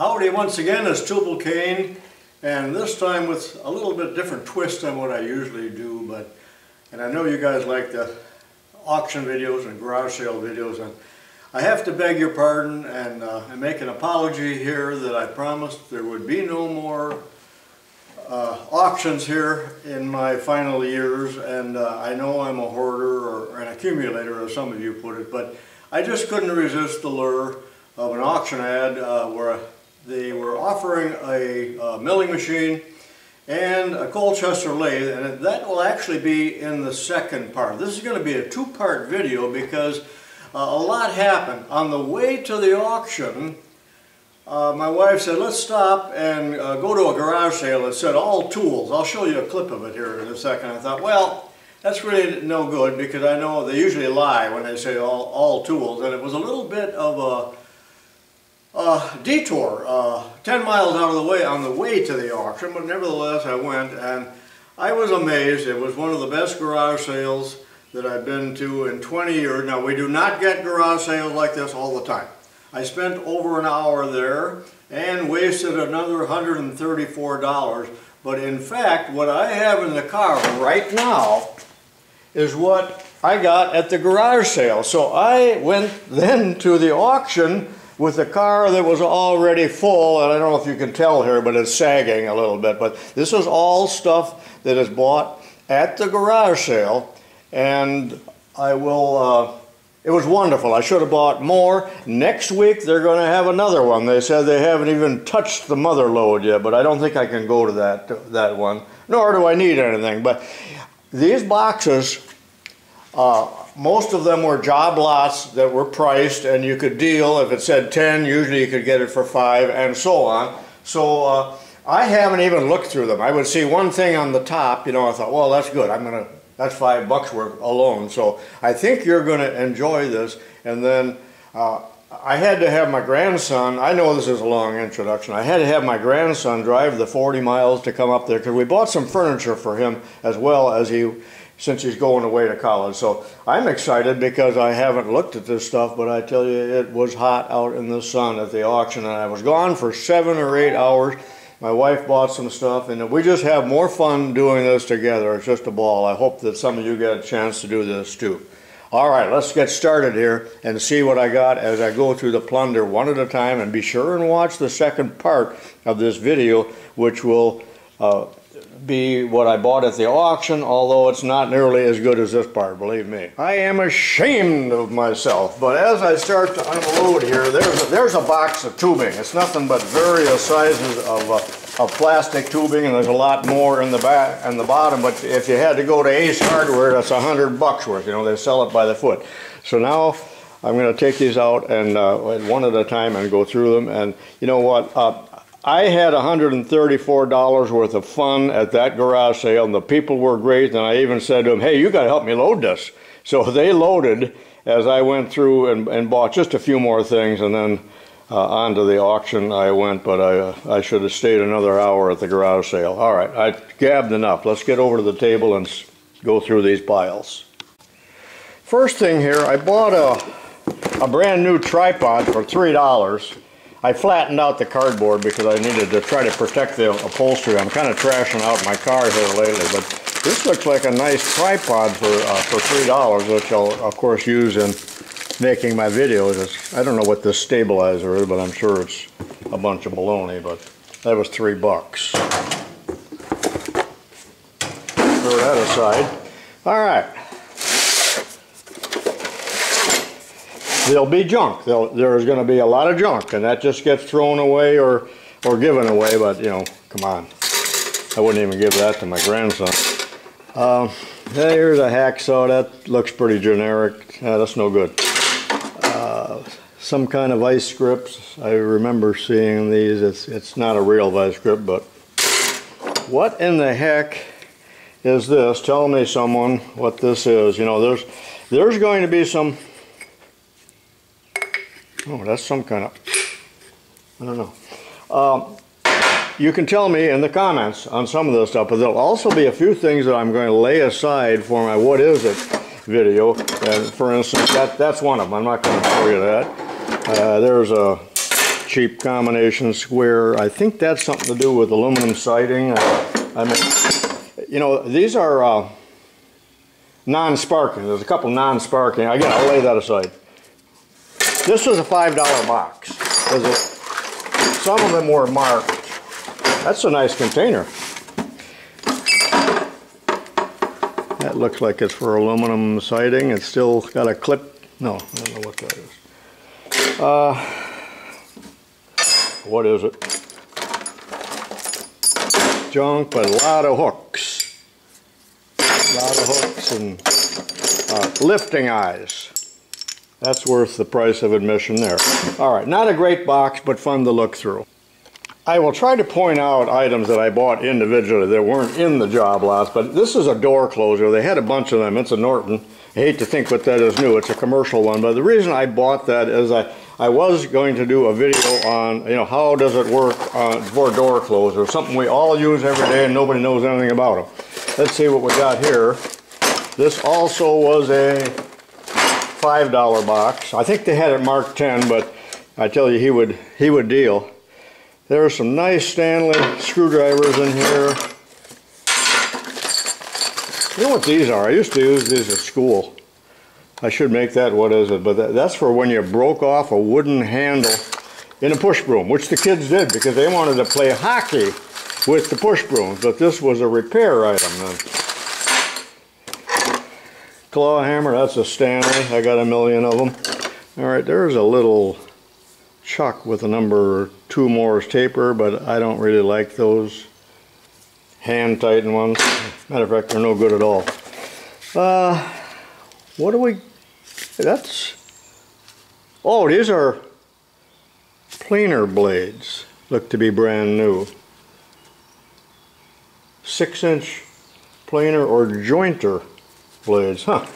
Howdy once again, it's tubalcain, and this time with a little bit different twist than what I usually do. And I know you guys like the auction videos and garage sale videos, and I have to beg your pardon and make an apology here that I promised there would be no more auctions here in my final years. And I know I'm a hoarder or an accumulator, as some of you put it, but I just couldn't resist the lure of an auction ad where they were offering a milling machine and a Colchester lathe, and that will actually be in the second part. This is going to be a two-part video because a lot happened. On the way to the auction, my wife said, let's stop and go to a garage sale that said all tools. I'll show you a clip of it here in a second. I thought, well, that's really no good because I know they usually lie when they say all tools, and it was a little bit of a detour, 10 miles out of the way on the way to the auction, but nevertheless I went and I was amazed. It was one of the best garage sales that I've been to in 20 years. Now, we do not get garage sales like this all the time. I spent over an hour there and wasted another $134, but in fact what I have in the car right now is what I got at the garage sale. So I went then to the auction with a car that was already full, and I don't know if you can tell here, but it's sagging a little bit. But this is all stuff that is bought at the garage sale, and I will, it was wonderful. I should have bought more. Next week they're going to have another one. They said they haven't even touched the mother load yet, but I don't think I can go to that one, nor do I need anything. But these boxes, most of them were job lots that were priced, and you could deal. If it said 10, usually you could get it for 5, and so on. So I haven't even looked through them. I would see one thing on the top, you know, I thought, well, that's good. That's $5 worth alone. So I think you're going to enjoy this. And then I had to have my grandson, I know this is a long introduction, I had to have my grandson drive the 40 miles to come up there because we bought some furniture for him as well as since he's going away to college. So I'm excited because I haven't looked at this stuff, but I tell you, it was hot out in the sun at the auction, and I was gone for 7 or 8 hours. My wife bought some stuff, and we just have more fun doing this together. It's just a ball. I hope that some of you get a chance to do this too. All right, let's get started here and see what I got as I go through the plunder one at a time, and be sure and watch the second part of this video, which will be what I bought at the auction, although it's not nearly as good as this part, believe me. I am ashamed of myself, but as I start to unload here, there's a box of tubing. It's nothing but various sizes of plastic tubing, and there's a lot more in the back and the bottom, but if you had to go to Ace Hardware, that's $100 worth. You know, they sell it by the foot. So now I'm going to take these out and one at a time and go through them. And you know what? I had $134 worth of fun at that garage sale, and the people were great, and I even said to them, hey, you got to help me load this. So they loaded as I went through and bought just a few more things, and then onto the auction I went, but I should have stayed another hour at the garage sale. All right, I gabbed enough. Let's get over to the table and go through these piles. First thing here, I bought a brand new tripod for $3. I flattened out the cardboard because I needed to try to protect the upholstery. I'm kind of trashing out my car here lately, but this looks like a nice tripod for $3, which I'll of course use in making my videos. I don't know what this stabilizer is, but I'm sure it's a bunch of baloney, but that was $3. Throw that aside. All right. There'll be junk. There's going to be a lot of junk, and that just gets thrown away or given away, but you know, come on. I wouldn't even give that to my grandson. Here's a hacksaw. That looks pretty generic. That's no good. Some kind of vice grips. I remember seeing these. It's not a real vice grip, but what in the heck is this? Tell me, someone, what this is. You know, there's going to be some... Oh, that's some kind of, I don't know. You can tell me in the comments on some of this stuff, but there'll also be a few things that I'm going to lay aside for my What Is It video. And for instance, that's one of them. I'm not going to show you that. There's a cheap combination square. I think that's something to do with aluminum siding. I mean, you know, these are non-sparking. There's a couple non-sparking. Again, I'll lay that aside. This was a $5 box. Some of them were marked. That's a nice container. That looks like it's for aluminum siding. It's still got a clip. No, I don't know what that is. What is it? Junk, but a lot of hooks. A lot of hooks and lifting eyes. That's worth the price of admission there. All right, not a great box, but fun to look through. I will try to point out items that I bought individually that weren't in the job lots, but this is a door closer. They had a bunch of them. It's a Norton. I hate to think what that is new. It's a commercial one, but the reason I bought that is I was going to do a video on, you know, how does it work for door closers, something we all use every day and nobody knows anything about them. Let's see what we got here. This also was a $5 box. I think they had it marked 10, but I tell you, he would deal. There are some nice Stanley screwdrivers in here. You know what these are? I used to use these at school. I should make that, what is it? But that's for when you broke off a wooden handle in a push broom, which the kids did because they wanted to play hockey with the push brooms. But this was a repair item then. Claw hammer, that's a Stanley. I got a million of them. All right, there's a little chuck with a number 2 Morse taper, but I don't really like those hand tighten ones. Matter of fact, they're no good at all. What do we, oh, these are planer blades. Look to be brand new. 6-inch planer or jointer blades, huh?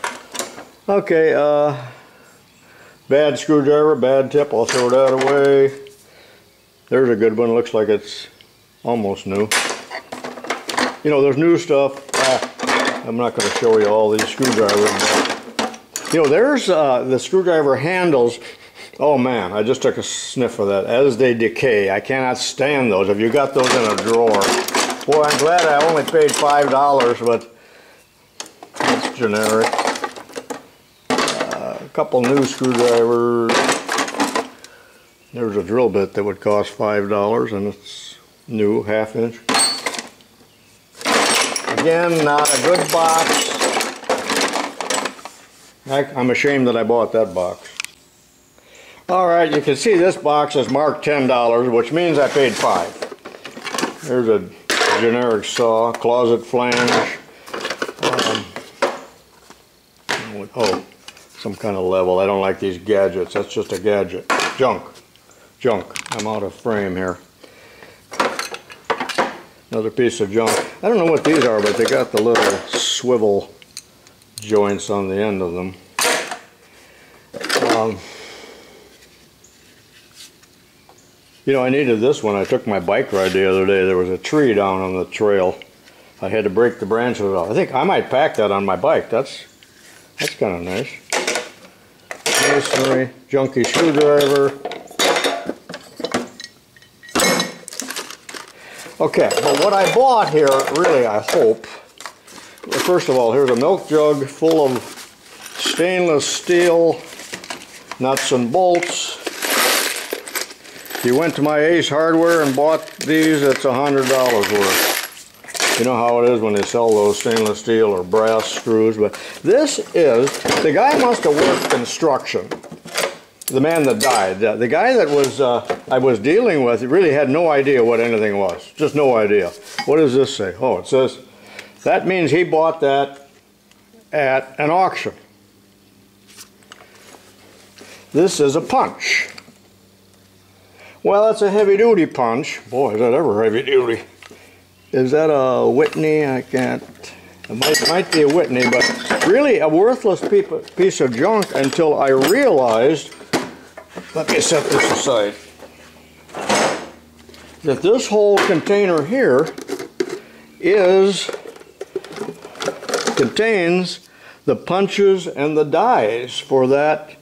Okay, bad screwdriver, bad tip, I'll throw that away. There's a good one, looks like it's almost new. You know, there's new stuff. I'm not going to show you all these screwdrivers, but, you know, there's the screwdriver handles. Oh man, I just took a sniff of that. As they decay, I cannot stand those. If you got those in a drawer. Boy, I'm glad I only paid $5, but it's generic. A couple new screwdrivers. There's a drill bit that would cost $5 and it's new, 1/2 inch. Again, not a good box. I'm ashamed that I bought that box. Alright, you can see this box is marked $10, which means I paid $5. There's a generic saw, closet flange. Oh, some kind of level. I don't like these gadgets. That's just a gadget. Junk. I'm out of frame here. Another piece of junk. I don't know what these are, but they got the little swivel joints on the end of them. You know, I needed this when I took my bike ride the other day. There was a tree down on the trail. I had to break the branches off. I think I might pack that on my bike. That's kind of nice. Masonry, junky screwdriver. Okay, but what I bought here, really, I hope, first of all, here's a milk jug full of stainless steel nuts and bolts. If you went to my Ace Hardware and bought these, it's $100 worth. You know how it is when they sell those stainless steel or brass screws, but this is, the guy must have worked construction. The man that died, the guy that was I was dealing with, really had no idea what anything was. Just no idea. What does this say? Oh, it says, that means he bought that at an auction. This is a punch. Well, it's a heavy-duty punch. Boy, is that ever heavy-duty. Is that a Whitney? I can't. It might be a Whitney, but really a worthless piece of junk until I realized, let me set this aside, that this whole container here contains the punches and the dies for that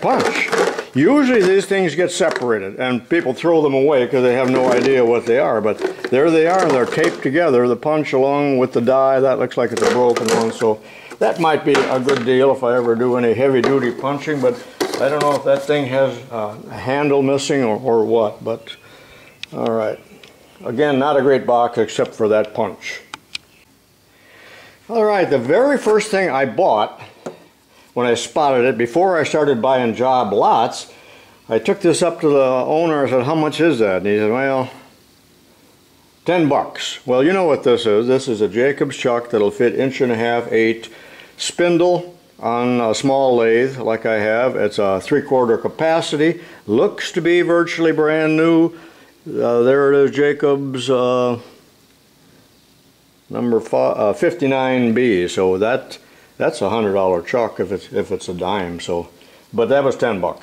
punch. Usually these things get separated and people throw them away because they have no idea what they are, but there they are, and they're taped together, the punch along with the die. That looks like it's a broken one, so that might be a good deal if I ever do any heavy-duty punching, but I don't know if that thing has a handle missing or what, but all right. Again, not a great box except for that punch. All right, the very first thing I bought when I spotted it, before I started buying job lots, I took this up to the owner and said, how much is that? And he said, well, 10 bucks. Well, you know what this is. This is a Jacobs chuck that'll fit 1.5" 8" spindle on a small lathe like I have. It's a 3/4 capacity. Looks to be virtually brand new. There it is, Jacobs number 59B. So that's a $100 chuck if it's a dime. So, but that was 10 bucks.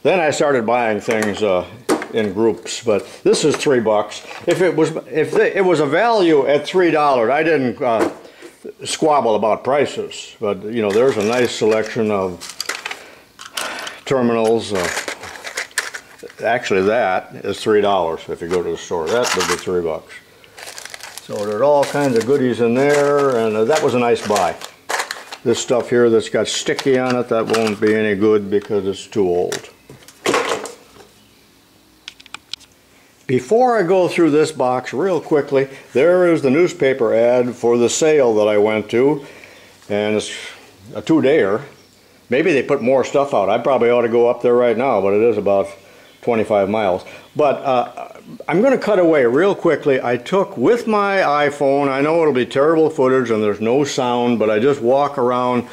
Then I started buying things in groups, but this is 3 bucks. If it was a value at $3, I didn't squabble about prices. But you know, there's a nice selection of terminals. Actually, that is $3 if you go to the store. That would be 3 bucks. So there's all kinds of goodies in there, and that was a nice buy. This stuff here that's got sticky on it, that won't be any good because it's too old. Before I go through this box real quickly, there is the newspaper ad for the sale that I went to, and it's a 2-dayer. Maybe they put more stuff out. I probably ought to go up there right now, but it is about 25 miles. But I'm going to cut away real quickly. I took with my iPhone, I know it'll be terrible footage and there's no sound, but I just walk around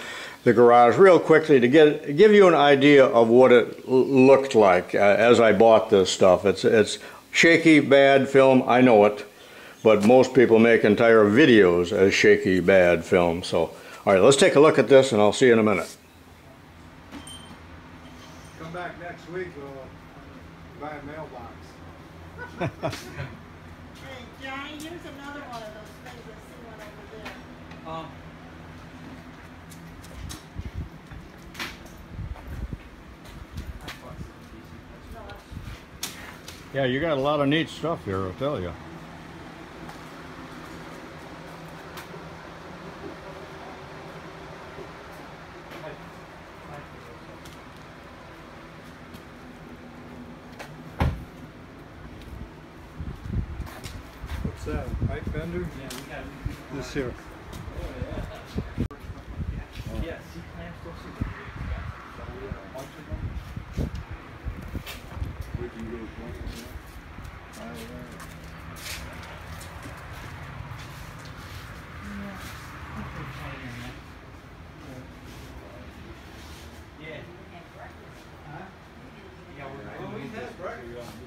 the garage real quickly to give you an idea of what it looked like as I bought this stuff. It's shaky, bad film, I know it, but most people make entire videos as shaky, bad film. So, all right, let's take a look at this and I'll see you in a minute. Come back next week, we'll buy a mailbox. Hey, Johnny, here's another one of those things. Let's see one over there. Yeah, you got a lot of neat stuff here, I'll tell you. What's that, a pipe bender? Yeah, we got This here. yeah, C-clamps, those are the a bunch of them. Where'd you go pointing at? Yeah. Huh? Yeah, we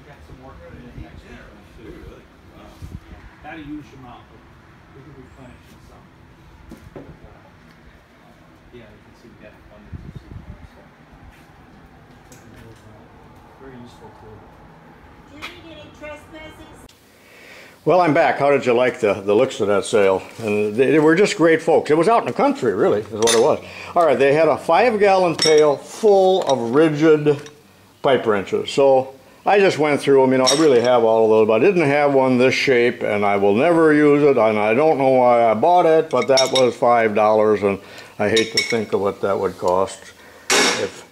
got some work to do next week. That'll use your mouth, but we can replenish it some. Yeah, you can see we got abundance of seeds. Very useful tool. Did you get any trespasses? Well, I'm back. How did you like the looks of that sale? And they were just great folks. It was out in the country, really, is what it was. All right, they had a 5-gallon pail full of rigid pipe wrenches. So I just went through them. You know, I really have all of those, but I didn't have one this shape, and I will never use it, and I don't know why I bought it, but that was $5, and I hate to think of what that would cost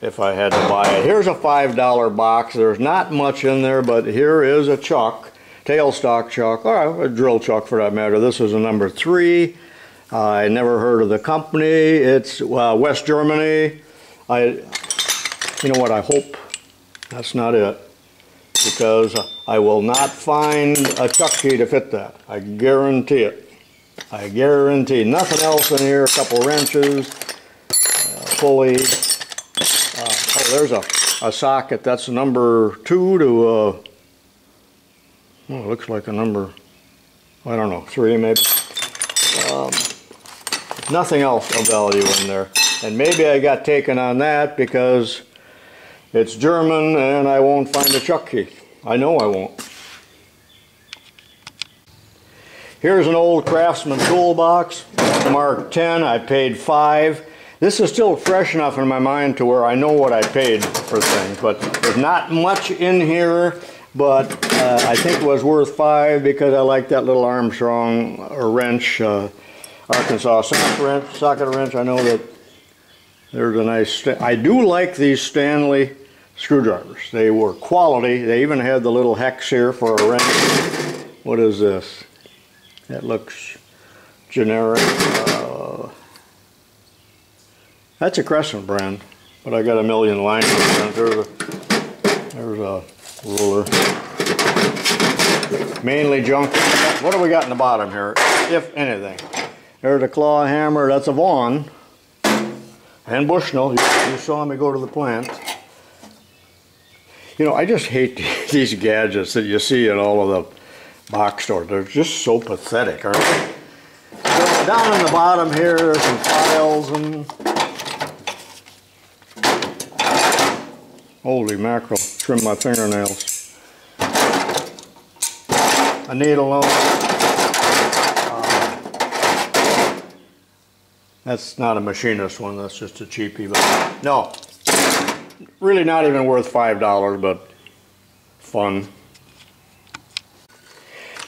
if I had to buy it. Here's a $5 box. There's not much in there, but here is a chuck. Tailstock chuck, or a drill chuck for that matter. This is a number 3. I never heard of the company. It's West Germany. You know what, I hope that's not it, because I will not find a chuck key to fit that. I guarantee it. I guarantee. Nothing else in here. A couple wrenches, pulley. Oh, there's a socket. That's number 2 to well, it looks like a number, I don't know, 3 maybe. Nothing else of value in there. And maybe I got taken on that because it's German and I won't find a chuck key. I know I won't. Here's an old Craftsman toolbox, Mark 10. I paid $5. This is still fresh enough in my mind to where I know what I paid for things, but there's not much in here, but I think it was worth $5 because I like that little Armstrong wrench, Arkansas socket wrench. I know that there's a nice, I do like these Stanley screwdrivers. They were quality. They even had the little hex here for a wrench. What is this? That looks generic. That's a Crescent brand, but I got a million lines. There's a ruler. Mainly junk. What do we got in the bottom here, if anything? There's a claw hammer. That's a Vaughn. And Bushnell. You saw me go to the plant. You know, I just hate these gadgets that you see at all of the box stores. They're just so pathetic, aren't they? So down in the bottom here, there's some files and... Holy mackerel, trim my fingernails. A needle nose. That's not a machinist one, that's just a cheapie. But no, really not even worth $5, but fun.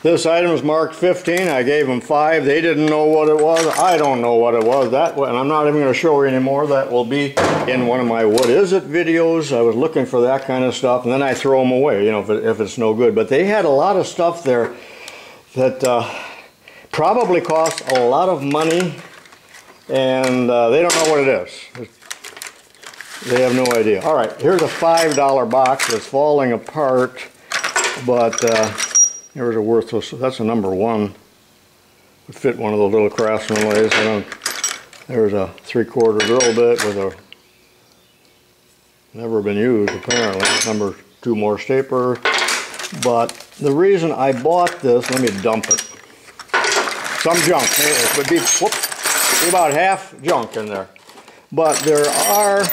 This item is marked 15. I gave them 5. They didn't know what it was. I don't know what it was. And I'm not even going to show you anymore. That will be in one of my What Is It videos. I was looking for that kind of stuff, and then I throw them away, you know, if it's no good. But they had a lot of stuff there that probably cost a lot of money, and they don't know what it is. They have no idea. All right, here's a $5 box that's falling apart, but here's a worthless, that's a number 1. Would fit one of those little Craftsman lathes. There's a 3/4 drill bit with a, never been used apparently, number 2 more stapler. But the reason I bought this, let me dump it. Some junk, it would be, whoops, be about half junk in there. But there are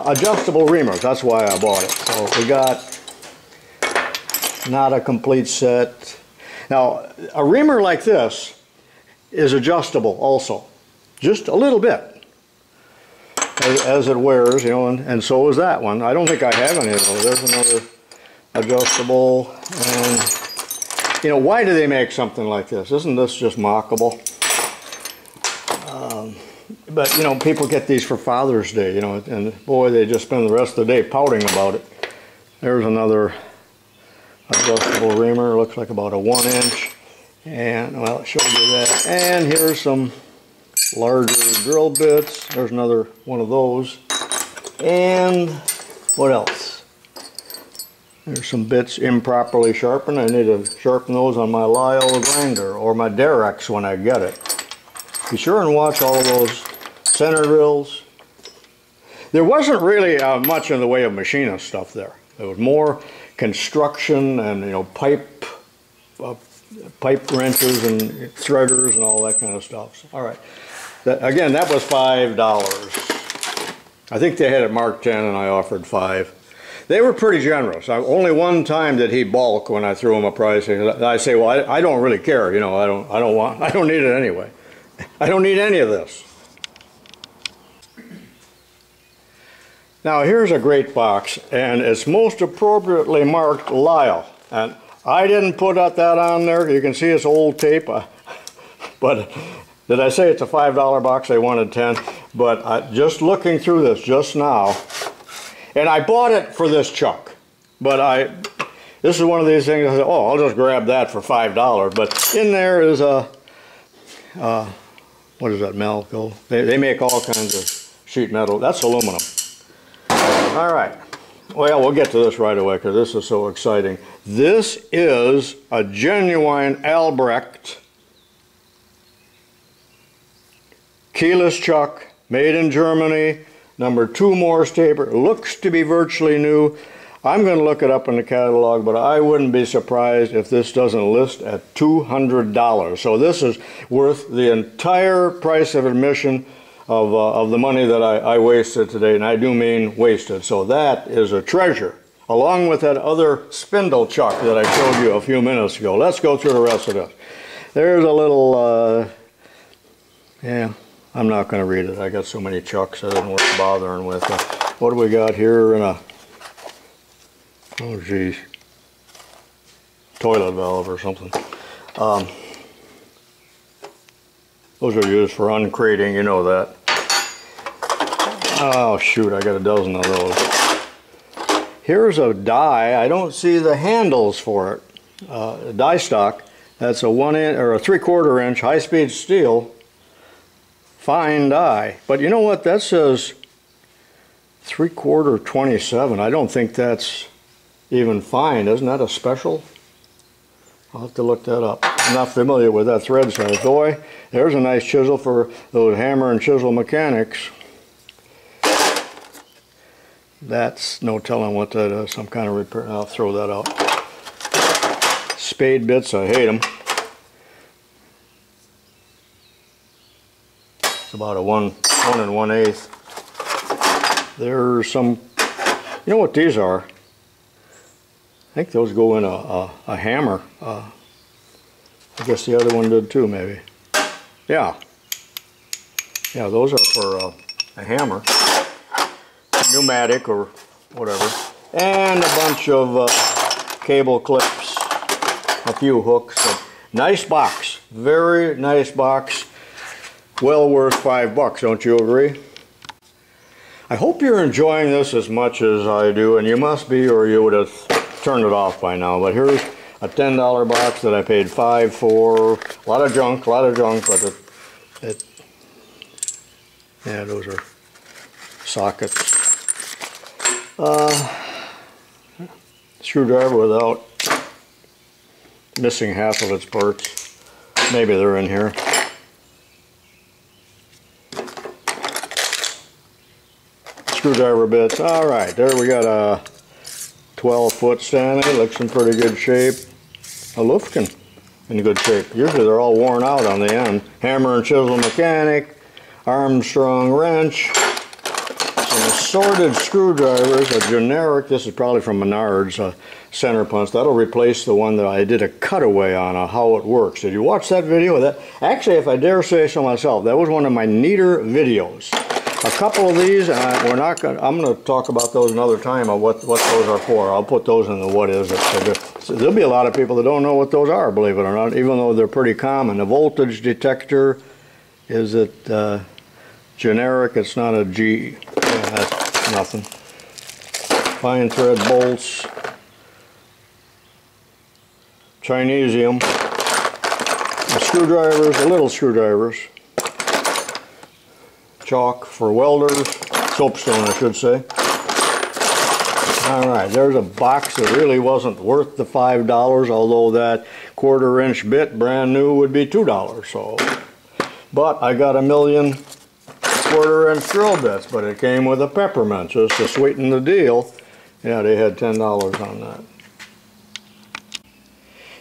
adjustable reamers, that's why I bought it. So we got not a complete set. Now, a reamer like this is adjustable also, just a little bit as it wears, you know, and so is that one. I don't think I have any of those. There's another adjustable, and you know, why do they make something like this? Isn't this just mockable? But you know, people get these for Father's Day, you know, and boy, they just spend the rest of the day pouting about it. There's another adjustable reamer, looks like about a 1-inch, and well, it showed you that. And here's some larger drill bits. There's another one of those. And what else? There's some bits improperly sharpened. I need to sharpen those on my Lyle grinder or my Derex when I get it. Be sure and watch all of those center drills. There wasn't really much in the way of machinist stuff there. There was more construction and, you know, pipe wrenches and threaders and all that kind of stuff. So, all right. Again, that was $5. I think they had it marked 10 and I offered 5. They were pretty generous. Only one time did he balk when I threw him a price. I say, well, I don't really care. You know, I don't need it anyway. I don't need any of this. Now here's a great box, and it's most appropriately marked Lyle. And I didn't put that on there. You can see it's old tape. But did I say it's a $5 box? They wanted 10. But just looking through this just now, and I bought it for this chuck. But this is one of these things I said, oh, I'll just grab that for $5. But in there is a, what is that, Melco? They make all kinds of sheet metal. That's aluminum. All right, well, we'll get to this right away because this is so exciting. This is a genuine Albrecht keyless chuck, made in Germany, number 2 more stapler. Looks to be virtually new. I'm going to look it up in the catalog, but I wouldn't be surprised if this doesn't list at $200. So this is worth the entire price of admission of the money that I wasted today, and I do mean wasted. So that is a treasure, along with that other spindle chuck that I showed you a few minutes ago. Let's go through the rest of this. There's a little, yeah, I'm not going to read it. I got so many chucks I didn't want to bothering with. What do we got here in a, oh geez, toilet valve or something. Those are used for uncrating, you know that. Oh shoot, I got a dozen of those. Here's a die. I don't see the handles for it. A die stock. That's a 1 inch or a 3/4 inch high-speed steel fine die. But you know what? That says 3/4 27. I don't think that's even fine. Isn't that a special? I'll have to look that up. I'm not familiar with that thread size. Boy, there's a nice chisel for those hammer and chisel mechanics. That's no telling what that is. Some kind of repair. I'll throw that out. Spade bits, I hate them. It's about a 1 1/8. There's some, you know what these are? I think those go in a hammer. I guess the other one did too, maybe. Yeah. Yeah, those are for a hammer. Pneumatic or whatever. And a bunch of cable clips. A few hooks. Nice box. Very nice box. Well worth $5, don't you agree? I hope you're enjoying this as much as I do, and you must be, or you would have turned it off by now. But here's a $10 box that I paid $5 for. A lot of junk, but yeah, those are sockets. Screwdriver without missing half of its parts. Maybe they're in here. Screwdriver bits. All right, there we got a 12-foot Stanley. Looks in pretty good shape. A Lufkin in good shape. Usually they're all worn out on the end. Hammer and chisel mechanic. Armstrong wrench. Some assorted screwdrivers. A generic. This is probably from Menards. A center punch. That'll replace the one that I did a cutaway on how it works. Did you watch that video? That actually, if I dare say so myself, that was one of my neater videos. A couple of these, and I'm going to talk about those another time of what those are for. I'll put those in the what is it. So there'll be a lot of people that don't know what those are, believe it or not, even though they're pretty common. The voltage detector, is it generic? It's not a G. Yeah, that's nothing. Fine thread bolts. Chinesium. The screwdrivers, the little screwdrivers. Chalk for welders, soapstone I should say. Alright, there's a box that really wasn't worth the $5, although that 1/4 inch bit brand new would be $2. So, but I got a million 1/4 inch drill bits, but it came with a peppermint just to sweeten the deal. Yeah, they had $10 on that.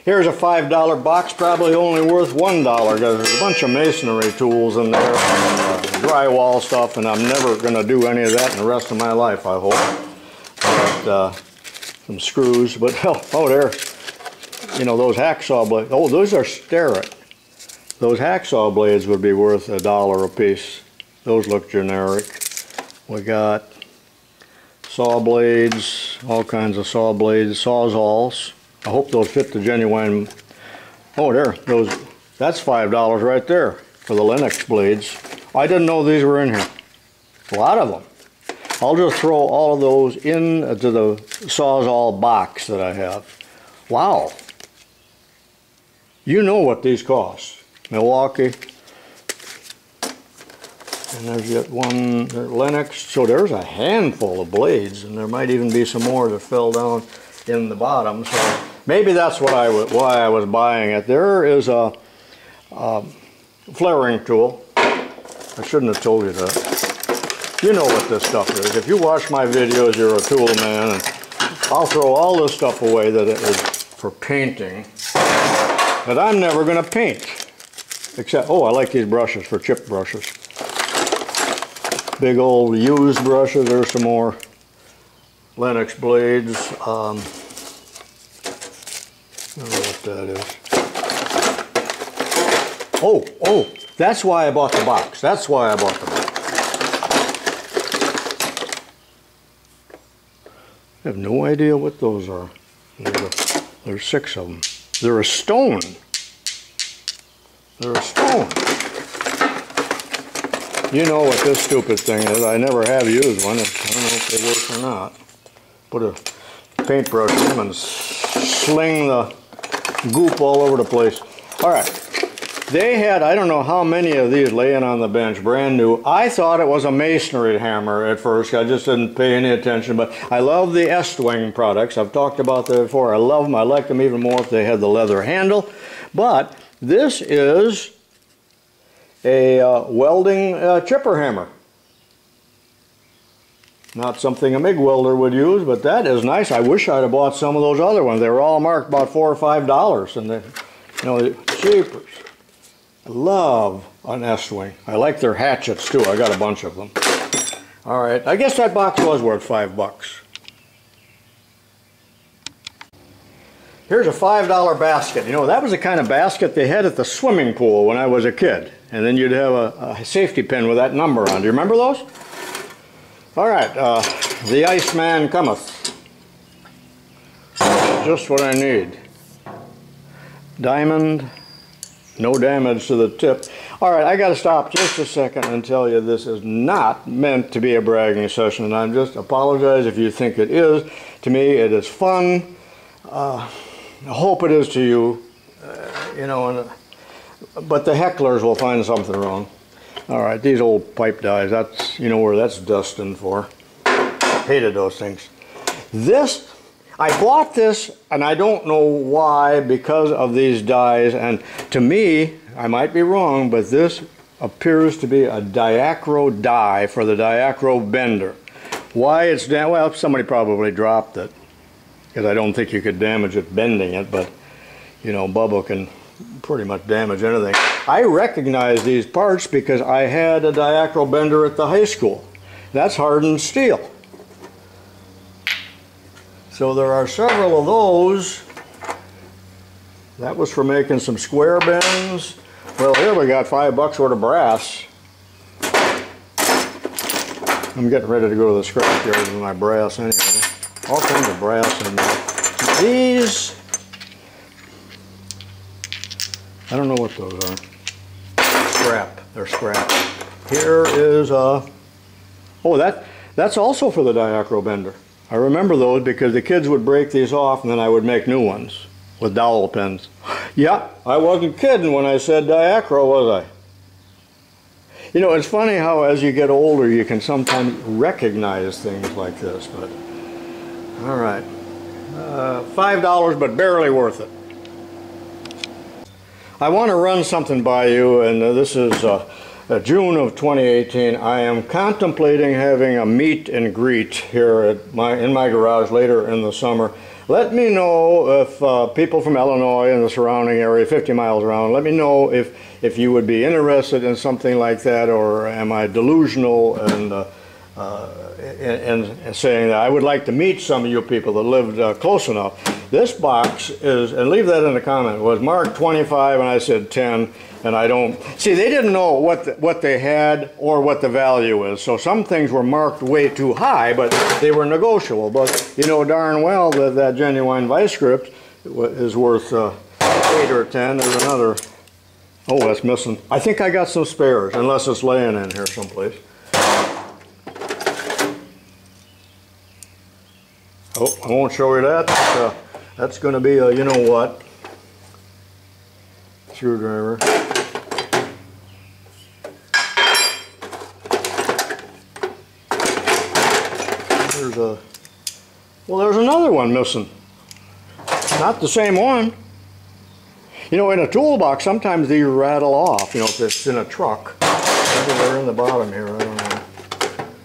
Here's a $5 box, probably only worth $1 because there's a bunch of masonry tools in there, and drywall stuff, and I'm never going to do any of that in the rest of my life, I hope. But, some screws, but oh, there, you know, those hacksaw blades. Oh, those are Starrett. Those hacksaw blades would be worth $1 a piece. Those look generic. We got saw blades, all kinds of saw blades, sawzalls. I hope those fit the genuine. Oh, there, that's $5 right there for the Linux blades. I didn't know these were in here. A lot of them. I'll just throw all of those into the Sawzall box that I have. Wow. You know what these cost. Milwaukee. And there's yet one, Linux. So there's a handful of blades, and there might even be some more that fell down in the bottom. So maybe that's why I was buying it. There is a flaring tool. I shouldn't have told you that. You know what this stuff is. If you watch my videos, you're a tool man, and I'll throw all this stuff away that is for painting. But I'm never going to paint. Except, oh, I like these brushes for chip brushes. Big old used brushes. There's some more Linux blades. I don't know what that is. Oh, That's why I bought the box. That's why I bought the box. I have no idea what those are. There's 6 of them. They're a stone. They're a stone. You know what this stupid thing is. I never have used one. I don't know if they work or not. Put a paintbrush in them and sling the goop all over the place. All right. They had, I don't know how many of these laying on the bench, brand new. I thought it was a masonry hammer at first. I just didn't pay any attention, but I love the Estwing products. I've talked about that before. I love them. I like them even more if they had the leather handle. But this is a welding chipper hammer. Not something a MIG welder would use, but that is nice. I wish I'd have bought some of those other ones. They were all marked about $4 or $5, and they, you know, cheapers. I love an Estwing. I like their hatchets too. I got a bunch of them. All right, I guess that box was worth $5. Here's a $5 basket. You know, that was the kind of basket they had at the swimming pool when I was a kid. And then you'd have a safety pin with that number on. Do you remember those? All right, the Iceman cometh. Just what I need. Diamond. No damage to the tip. All right, I got to stop just a second and tell you this is not meant to be a bragging session, and I just apologize if you think it is. To me, it is fun. I hope it is to you. You know, but the hecklers will find something wrong. All right, these old pipe dies. That's, you know where that's destined for. Hated those things. This. I bought this, and I don't know why, because of these dies, and to me, I might be wrong, but this appears to be a diacro die for the diacro bender. Why it's down, well, somebody probably dropped it, because I don't think you could damage it bending it, but, you know, Bubba can pretty much damage anything. I recognize these parts because I had a diacro bender at the high school. That's hardened steel. So there are several of those. That was for making some square bends. Well, here we got $5 worth of brass. I'm getting ready to go to the scrapyard with my brass anyway. All kinds of brass in there. These, I don't know what those are. Scrap. They're scrap. Here is a, oh, that's also for the diacro bender. I remember those because the kids would break these off and then I would make new ones with dowel pins. Yeah, I wasn't kidding when I said diacro, was I? You know, it's funny how as you get older you can sometimes recognize things like this, but all right. $5, but barely worth it. I want to run something by you, and this is June of 2018. I am contemplating having a meet and greet here at in my garage later in the summer. Let me know if people from Illinois and the surrounding area, 50 miles around, let me know if you would be interested in something like that, or am I delusional and saying that I would like to meet some of you people that lived close enough. This box is, and leave that in the comment, was marked 25 and I said 10, and I don't, see, they didn't know what they had or what the value is, so some things were marked way too high, but they were negotiable. But you know darn well that that genuine vice grip is worth 8 or 10. There's another, oh, that's missing. I think I got some spares, unless it's laying in here someplace. Oh, I won't show you that. That's going to be a, you know what, screwdriver. There's a, well, there's another one missing. Not the same one. You know, in a toolbox, sometimes these rattle off, you know, if it's in a truck. Maybe they're in the bottom here, I don't know.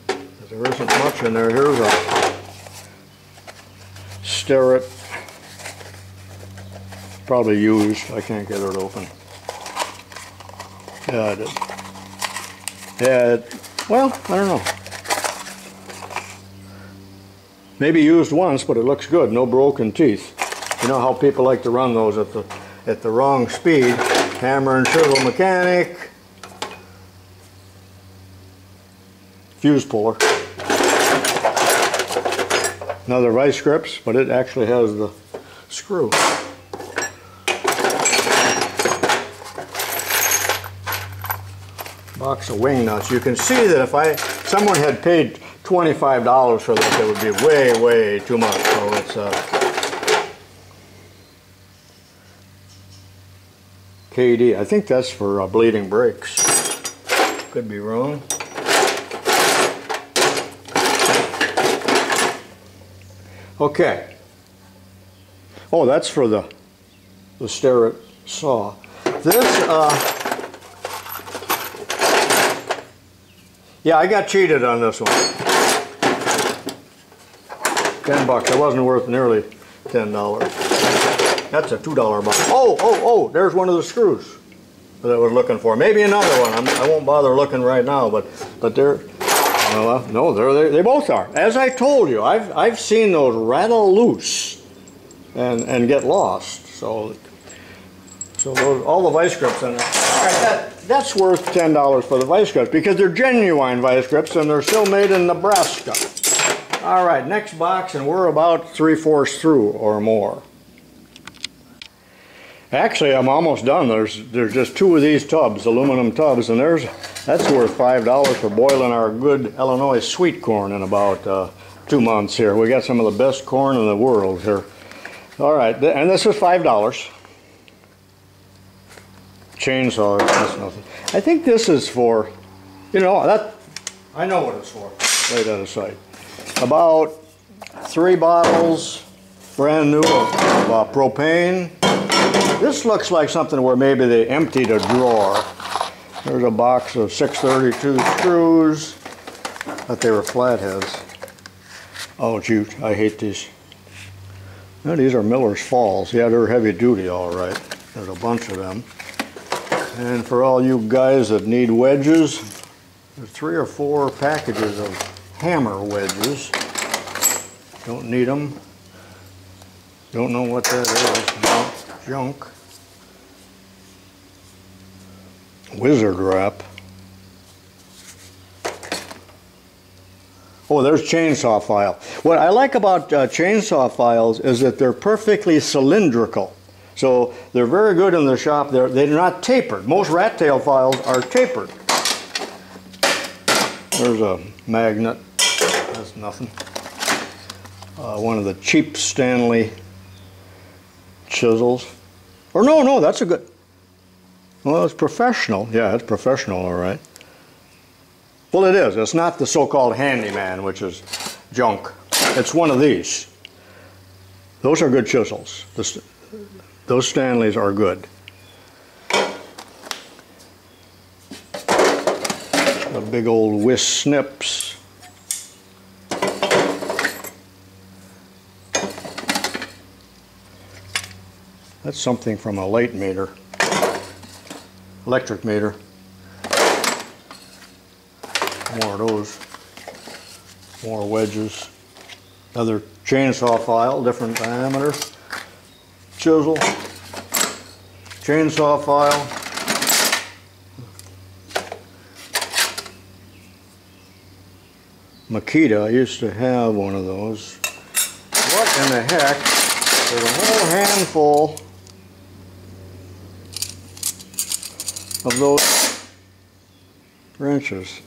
But there isn't much in there. Here's a Starrett. Probably used. I can't get it open. Yeah, I did. Yeah, well, I don't know. Maybe used once, but it looks good. No broken teeth. You know how people like to run those at the wrong speed. Hammer and chisel mechanic. fuse puller. Another vice grips, but it actually has the screw. Box of wing nuts. You can see that if someone had paid $25 for this, it would be way, way too much. So it's KD. I think that's for bleeding brakes. Could be wrong. Okay. Oh, that's for the Starrett saw. This, yeah, I got cheated on this one. $10. It wasn't worth nearly $10. That's a $2 box. Oh, there's one of the screws that I was looking for. Maybe another one. I won't bother looking right now, but they're, well, no, they both are. As I told you, I've seen those rattle loose and get lost. So those, all the vice grips in there. All right, that's worth $10 for the vice grips because they're genuine vice grips and they're still made in Nebraska. All right, next box, and we're about 3/4 through or more. Actually, I'm almost done. There's just 2 of these tubs, aluminum tubs, and that's worth $5 for boiling our good Illinois sweet corn in about 2 months here. We got some of the best corn in the world here. All right, and this is $5. Chainsaw, that's nothing. I think this is for, you know, I know what it's for. Lay that aside. About 3 bottles, brand new, of propane. This looks like something where maybe they emptied a drawer. There's a box of 632 screws. Thought they were flatheads. Oh, shoot, I hate these. No, these are Miller's Falls. Yeah, they're heavy duty, all right. There's a bunch of them. And for all you guys that need wedges, there's 3 or 4 packages of hammer wedges. Don't need them. Don't know what that is. No, junk. Wizard wrap. Oh, there's chainsaw file. What I like about chainsaw files is that they're perfectly cylindrical. So they're very good in the shop. They're not tapered. Most rat tail files are tapered. There's a magnet. That's nothing. One of the cheap Stanley chisels. Or no, that's a good. Well, it's professional. Yeah, it's professional, all right. Well, it is. It's not the so-called handyman, which is junk. It's one of these. Those are good chisels. Those Stanleys are good. A big old whisk snips. That's something from a light meter, electric meter. More of those. More wedges. Another chainsaw file, different diameter. Chisel, chainsaw file, Makita. I used to have one of those. What in the heck? There's a whole handful of those wrenches.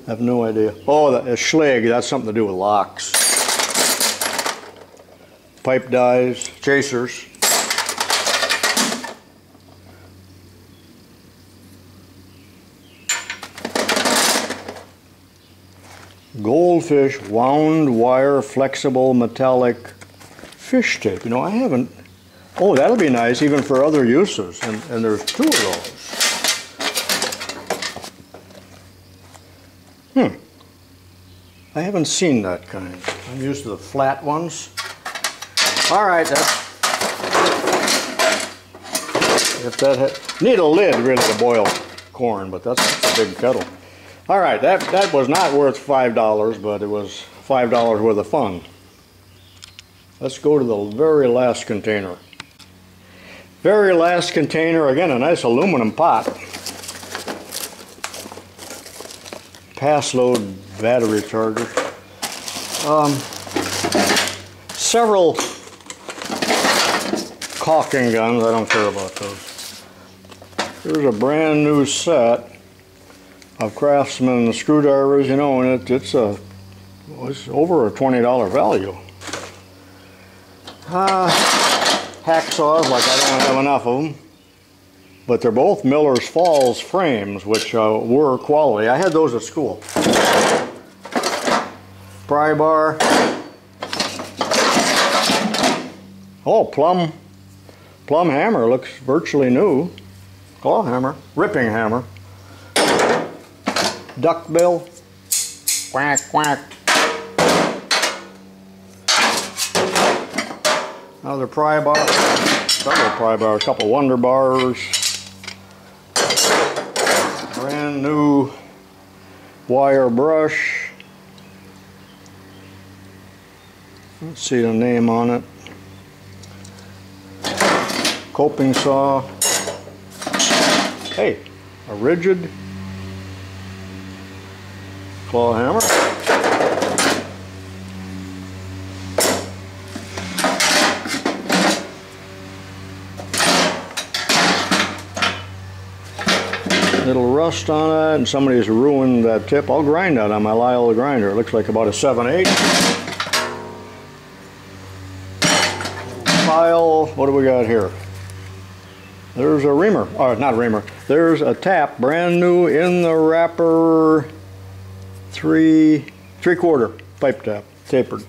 I have no idea. Oh, a schlag, that's something to do with locks. Pipe dies, chasers. Goldfish wound wire flexible metallic fish tape. You know, I haven't. Oh, that'll be nice even for other uses. And there's 2 of those. I haven't seen that kind. I'm used to the flat ones. All right, need a lid really to boil corn, but that's a big kettle. All right, that was not worth $5, but it was $5 worth of fun. Let's go to the very last container. Very last container, again, a nice aluminum pot. pass load battery charger. Several caulking guns. I don't care about those. Here's a brand new set of Craftsman screwdrivers, you know, and it's over a $20 value. Hacksaws, like I don't have enough of them, but they're both Miller's Falls frames, which were quality. I had those at school. Pry bar. Oh, plum hammer, looks virtually new. Claw hammer, ripping hammer. Duck bill. Quack, quack. Another pry bar. Several pry bars, a couple Wonder Bars. Brand new wire brush. Let's see the name on it. Coping saw. Hey, a rigid claw hammer. Little rust on it, and somebody's ruined that tip. I'll grind that on my Lyle grinder. It looks like about a 7/8. File, what do we got here? There's a reamer, or not reamer, there's a tap, brand new in the wrapper, 3/4 pipe tap, tapered.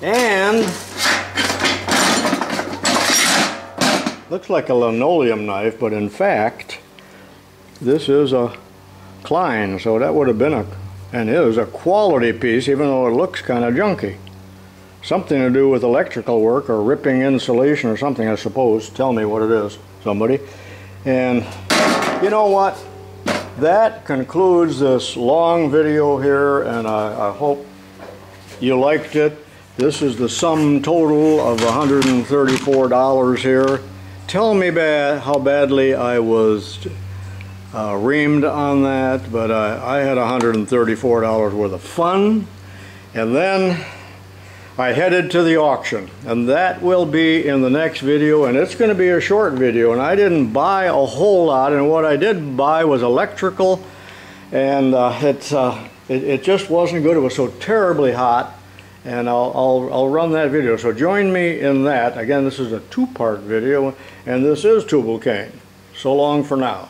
And looks like a linoleum knife, but in fact this is a Klein, so that would have been and is a quality piece, even though it looks kind of junky. Something to do with electrical work or ripping insulation or something, I suppose. Tell me what it is, somebody. And you know what? That concludes this long video here, and I hope you liked it. This is the sum total of $134 here. Tell me how badly I was reamed on that, but I had $134 worth of fun. And then I headed to the auction, and that will be in the next video, and it's going to be a short video. And I didn't buy a whole lot, and what I did buy was electrical, and it just wasn't good. It was so terribly hot, and I'll run that video. So join me in that. Again, this is a two-part video, and this is tubalcain. So long for now.